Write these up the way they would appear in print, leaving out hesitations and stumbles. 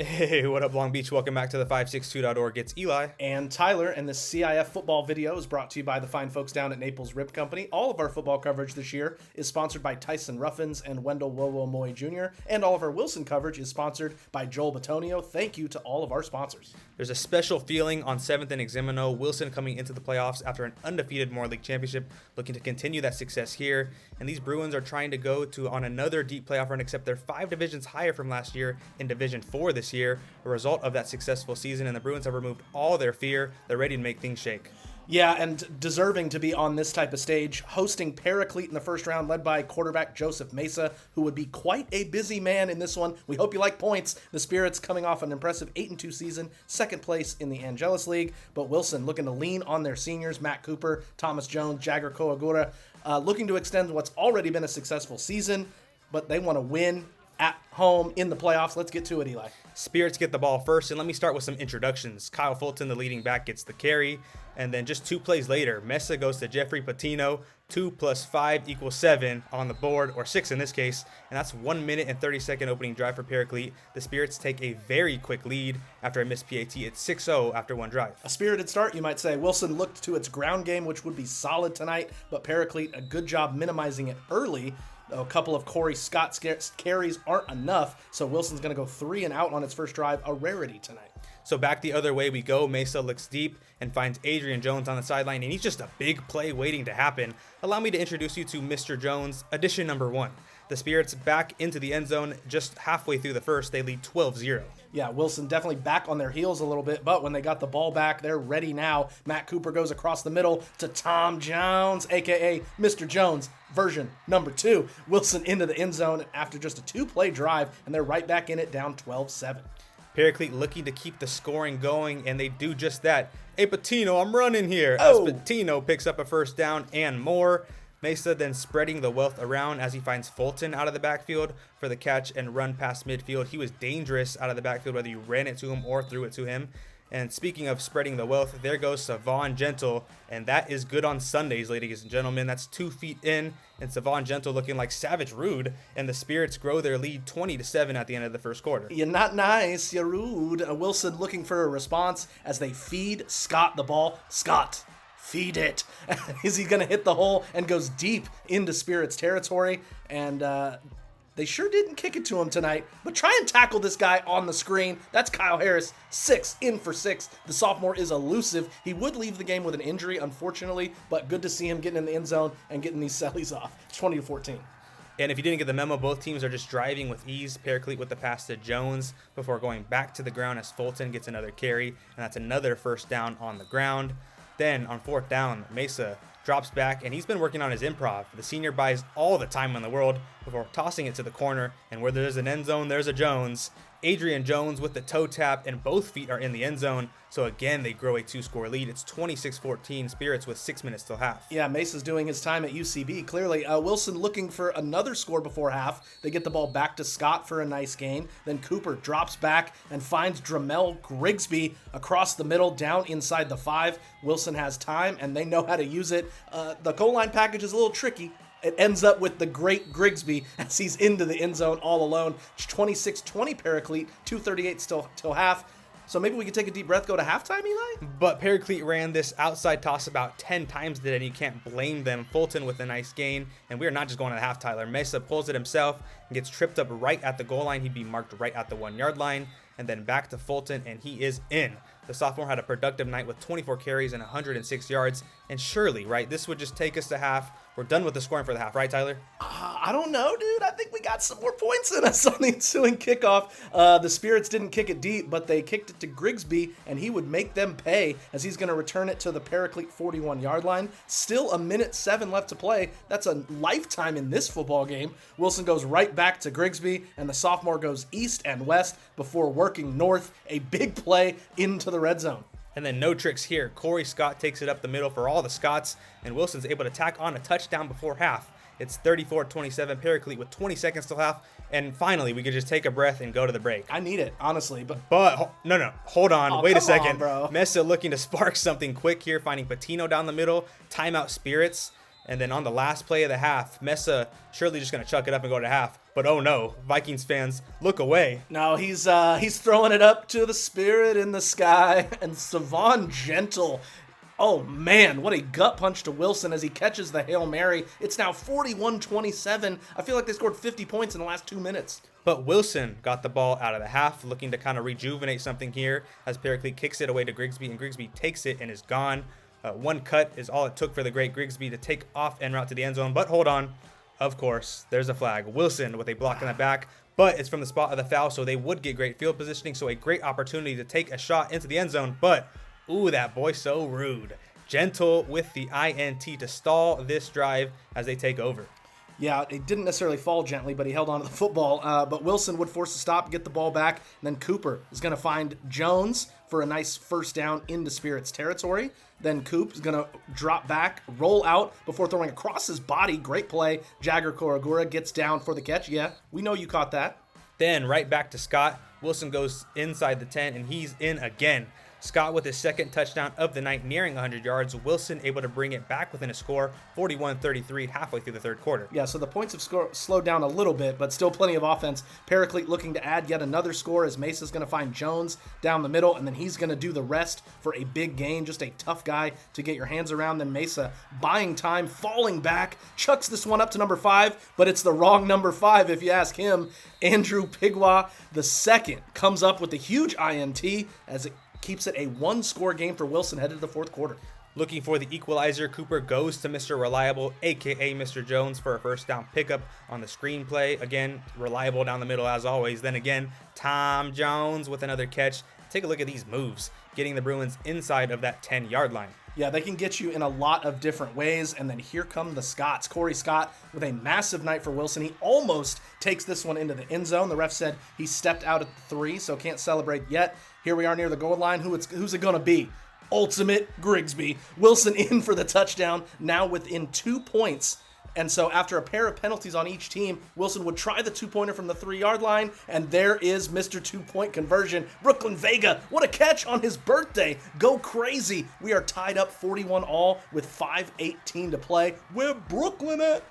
Hey, what up, Long Beach? Welcome back to the 562.org. It's Eli. And Tyler, and this CIF football video is brought to you by the fine folks down at Naples Rib Company. All of our football coverage this year is sponsored by Tyson Ruffins and Wendell Wowo Moy Jr., and all of our Wilson coverage is sponsored by Joel Batonio. Thank you to all of our sponsors. There's a special feeling on 7th and Eximino. Wilson coming into the playoffs after an undefeated Moore League championship, looking to continue that success here. And these Bruins are trying to go on another deep playoff run, except they're 5 divisions higher from last year in Division 4 this year, a result of that successful season, and the Bruins have removed all their fear. They're ready to make things shake. Yeah, and deserving to be on this type of stage, hosting Paraclete in the first round, led by quarterback Joseph Mesa, who would be quite a busy man in this one. We hope you like points. The Spirits coming off an impressive 8-2 season, second place in the Angeles League, but Wilson looking to lean on their seniors, Matt Cooper, Thomas Jones, Jagger Koagura, looking to extend what's already been a successful season, but they want to win at home in the playoffs. Let's get to it, Eli. Spirits get the ball first, and let me start with some introductions. Kyle Fulton, the leading back, gets the carry, and then just 2 plays later, Mesa goes to Jeffrey Patino. 2 + 5 = 7 on the board, or 6 in this case, and that's 1 minute and 30-second opening drive for Paraclete. The Spirits take a very quick lead after a missed PAT. It's 6-0 after one drive. A spirited start, you might say. Wilson looked to its ground game, which would be solid tonight, but Paraclete, a good job minimizing it early. A couple of Corey Scott's carries aren't enough, so Wilson's going to go 3 and out on its first drive, a rarity tonight. So back the other way we go. Mesa looks deep and finds Adrian Jones on the sideline, and he's just a big play waiting to happen. Allow me to introduce you to Mr. Jones, edition number 1. The Spirits back into the end zone just halfway through the first. They lead 12-0. Yeah, Wilson definitely back on their heels a little bit, but when they got the ball back, they're ready now. Matt Cooper goes across the middle to Tom Jones, a.k.a. Mr. Jones, version number 2. Wilson into the end zone after just a 2-play drive, and they're right back in it, down 12-7. Paraclete looking to keep the scoring going, and they do just that. Hey, Patino, I'm running here. As Patino picks up a first down and more. Mesa then spreading the wealth around as he finds Fulton out of the backfield for the catch and run past midfield. He was dangerous out of the backfield, whether you ran it to him or threw it to him. And speaking of spreading the wealth, there goes Savon Gentle, and that is good on Sundays, ladies and gentlemen. That's 2 feet in, and Savon Gentle looking like Savage Rude, and the Spirits grow their lead 20-7 at the end of the first quarter. You're not nice, you're rude. Wilson looking for a response as they feed Scott the ball. Scott, feed it. Is he going to hit the hole, and goes deep into Spirits territory, and they sure didn't kick it to him tonight, but try and tackle this guy on the screen. That's Kyle Harris, 6 in for 6. The sophomore is elusive. He would leave the game with an injury, unfortunately, but good to see him getting in the end zone and getting these sellies off. 20-14. And if you didn't get the memo, both teams are just driving with ease. Paraclete with the pass to Jones before going back to the ground as Fulton gets another carry, and that's another first down on the ground. Then on 4th down, Mesa drops back, and he's been working on his improv. The senior buys all the time in the world before tossing it to the corner, and where there's an end zone, there's a Jones. Adrian Jones with the toe tap, and both feet are in the end zone. So again, they grow a 2-score lead. It's 26-14, Spirits with 6 minutes till half. Yeah, Mesa's doing his time at UCB, clearly. Wilson looking for another score before half. They get the ball back to Scott for a nice gain. Then Cooper drops back and finds Dramel Grigsby across the middle, down inside the 5. Wilson has time, and they know how to use it. The goal line package is a little tricky. It ends up with the great Grigsby as he's into the end zone all alone. 26-20 Paraclete, 2:38 till half. So maybe we could take a deep breath, go to halftime, Eli? But Paraclete ran this outside toss about 10 times today, and you can't blame them. Fulton with a nice gain, and we are not just going to the half, Tyler. Mesa pulls it himself and gets tripped up right at the goal line. He'd be marked right at the 1-yard line, and then back to Fulton, and he is in. The sophomore had a productive night with 24 carries and 106 yards, and surely, right, this would just take us to half. We're done with the scoring for the half, right, Tyler? I don't know, dude. I think we got some more points in us on the ensuing kickoff. The Spirits didn't kick it deep, but they kicked it to Grigsby, and he would make them pay as he's going to return it to the Paraclete 41-yard line. Still 1:07 left to play. That's a lifetime in this football game. Wilson goes right back to Grigsby, and the sophomore goes east and west before working north. A big play into the red zone. And then no tricks here. Corey Scott takes it up the middle for all the Scots, and Wilson's able to tack on a touchdown before half. It's 34-27, Paraclete with 20 seconds till half, and finally we could just take a breath and go to the break. I need it, honestly. But no, hold on, wait a second. On, bro. Mesa looking to spark something quick here, finding Patino down the middle, timeout Spirits, And then on the last play of the half, Mesa surely just going to chuck it up and go to half. But oh no, Vikings fans, look away. No, he's throwing it up to the spirit in the sky. And Savon Gentle, oh man, what a gut punch to Wilson as he catches the Hail Mary. It's now 41-27. I feel like they scored 50 points in the last 2 minutes. But Wilson got the ball out of the half, looking to kind of rejuvenate something here as Paraclete kicks it away to Grigsby, and Grigsby takes it and is gone. One cut is all it took for the great Grigsby to take off en route to the end zone. But hold on. Of course, there's a flag. Wilson with a block in the back, but it's from the spot of the foul, so they would get great field positioning, so a great opportunity to take a shot into the end zone. But, ooh, that boy so rude. Gentle with the INT to stall this drive as they take over. Yeah, it didn't necessarily fall gently, but he held on to the football. But Wilson would force a stop, get the ball back, and then Cooper is going to find Jones for a nice first down into Spirit's territory. Then Coop is going to drop back, roll out before throwing across his body. Great play. Jagger Korogura gets down for the catch. Yeah, we know you caught that. Then right back to Scott. Wilson goes inside the 10, and he's in again. Scott with his second touchdown of the night, nearing 100 yards. Wilson able to bring it back within a score, 41-33, halfway through the third quarter. Yeah, so the points have slowed down a little bit, but still plenty of offense. Paraclete looking to add yet another score as Mesa's going to find Jones down the middle, and then he's going to do the rest for a big gain. Just a tough guy to get your hands around. Then Mesa buying time, falling back, chucks this one up to number 5, but it's the wrong number 5 if you ask him. Andrew Pigwa, the second, comes up with a huge INT as it keeps it a one-score game for Wilson headed to the fourth quarter. Looking for the equalizer, Cooper goes to Mr. Reliable, a.k.a. Mr. Jones, for a first down pickup on the screenplay. Again, Reliable down the middle as always. Then again, Tom Jones with another catch. Take a look at these moves, getting the Bruins inside of that 10-yard line. Yeah, they can get you in a lot of different ways. And then here come the Scotts. Corey Scott with a massive night for Wilson. He almost takes this one into the end zone. The ref said he stepped out at the 3, so can't celebrate yet. Here we are near the goal line. Who's it going to be? Ultimate Grigsby. Wilson in for the touchdown, now within 2 points. And so after a pair of penalties on each team, Wilson would try the two-pointer from the 3-yard line, and there is Mr. Two-Point Conversion. Brooklyn Vega, what a catch on his birthday. Go crazy. We are tied up 41-all with 5:18 to play. Where Brooklyn at?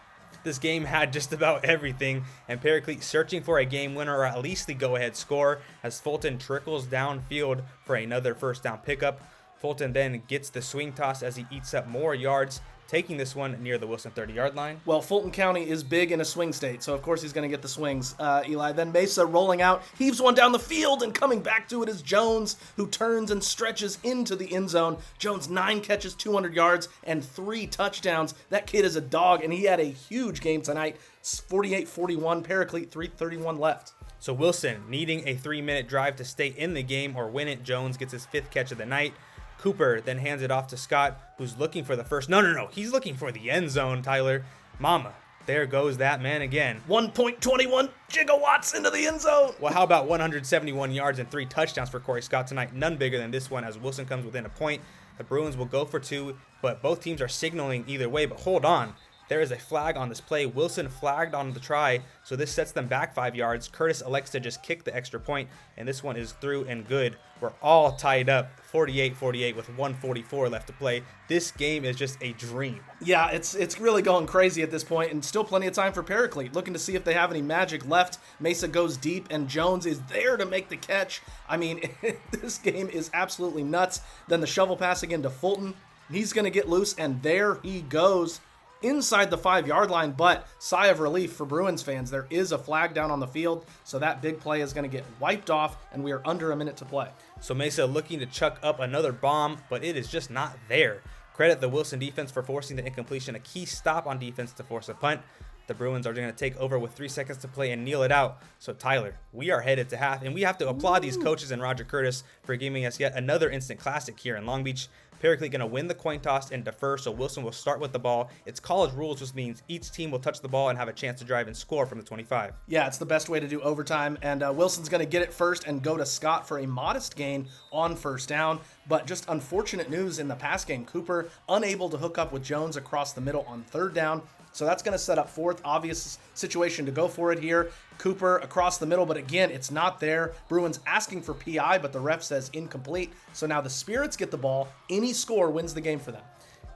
This game had just about everything, and Paraclete searching for a game winner or at least the go-ahead score as Fulton trickles downfield for another first down pickup. Fulton then gets the swing toss as he eats up more yards, taking this one near the Wilson 30-yard line. Well, Fulton County is big in a swing state, so of course he's going to get the swings, Eli. Then Mesa rolling out, heaves one down the field, and coming back to it is Jones, who turns and stretches into the end zone. Jones, 9 catches, 200 yards, and 3 touchdowns. That kid is a dog, and he had a huge game tonight. 48-41, Paraclete, 3:31 left. So Wilson needing a 3-minute drive to stay in the game or win it. Jones gets his 5th catch of the night. Cooper then hands it off to Scott, who's looking for the first. No. He's looking for the end zone, Tyler. Mama, there goes that man again. 1.21 gigawatts into the end zone. Well, how about 171 yards and 3 touchdowns for Corey Scott tonight? None bigger than this one as Wilson comes within a point. The Bruins will go for 2, but both teams are signaling either way. But hold on. There is a flag on this play. Wilson flagged on the try, so this sets them back 5 yards. Curtis elects to just kick the extra point, and this one is through and good. We're all tied up, 48-48 with 1:44 left to play. This game is just a dream. Yeah, it's really going crazy at this point, and still plenty of time for Paraclete. Looking to see if they have any magic left. Mesa goes deep, and Jones is there to make the catch. I mean, this game is absolutely nuts. Then the shovel pass again to Fulton. He's going to get loose, and there he goes. Inside the 5-yard line, but sigh of relief for Bruins fans. There is a flag down on the field, so that big play is going to get wiped off, and we are under a minute to play. So Mesa looking to chuck up another bomb, but it is just not there. Credit the Wilson defense for forcing the incompletion, a key stop on defense to force a punt. The Bruins are going to take over with 3 seconds to play and kneel it out. So Tyler, we are headed to half, and we have to applaud these coaches and Roger Curtis for giving us yet another instant classic here in Long Beach. Paraclete going to win the coin toss and defer, so Wilson will start with the ball. It's college rules, which means each team will touch the ball and have a chance to drive and score from the 25. Yeah, it's the best way to do overtime, and Wilson's going to get it first and go to Scott for a modest gain on first down. But just unfortunate news in the pass game. Cooper unable to hook up with Jones across the middle on 3rd down. So that's going to set up 4th. Obvious situation to go for it here. Cooper across the middle, but again, it's not there. Bruins asking for PI, but the ref says incomplete. So now the Spirits get the ball. Any score wins the game for them.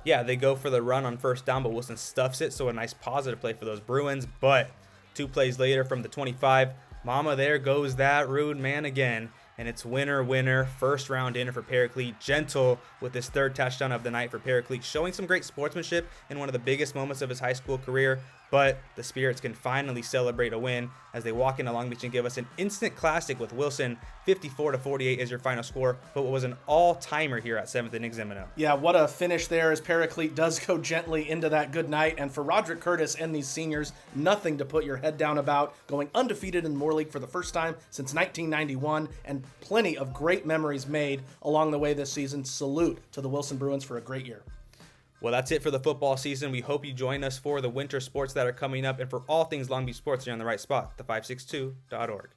Yeah, they go for the run on first down, but Wilson stuffs it, so a nice positive play for those Bruins. But 2 plays later from the 25, mama, there goes that rude man again. And it's winner, first round dinner for Paraclete. Gentle with his 3rd touchdown of the night for Paraclete, showing some great sportsmanship in one of the biggest moments of his high school career. But the Spirits can finally celebrate a win as they walk into Long Beach and give us an instant classic with Wilson. 54-48 is your final score, but what was an all-timer here at 7th and Eximino. Yeah, what a finish there as Paraclete does go gently into that good night. And for Roderick Curtis and these seniors, nothing to put your head down about. Going undefeated in Moore League for the first time since 1991, and plenty of great memories made along the way this season. Salute to the Wilson Bruins for a great year. Well, that's it for the football season. We hope you join us for the winter sports that are coming up. And for all things Long Beach sports, you're on the right spot, the562.org.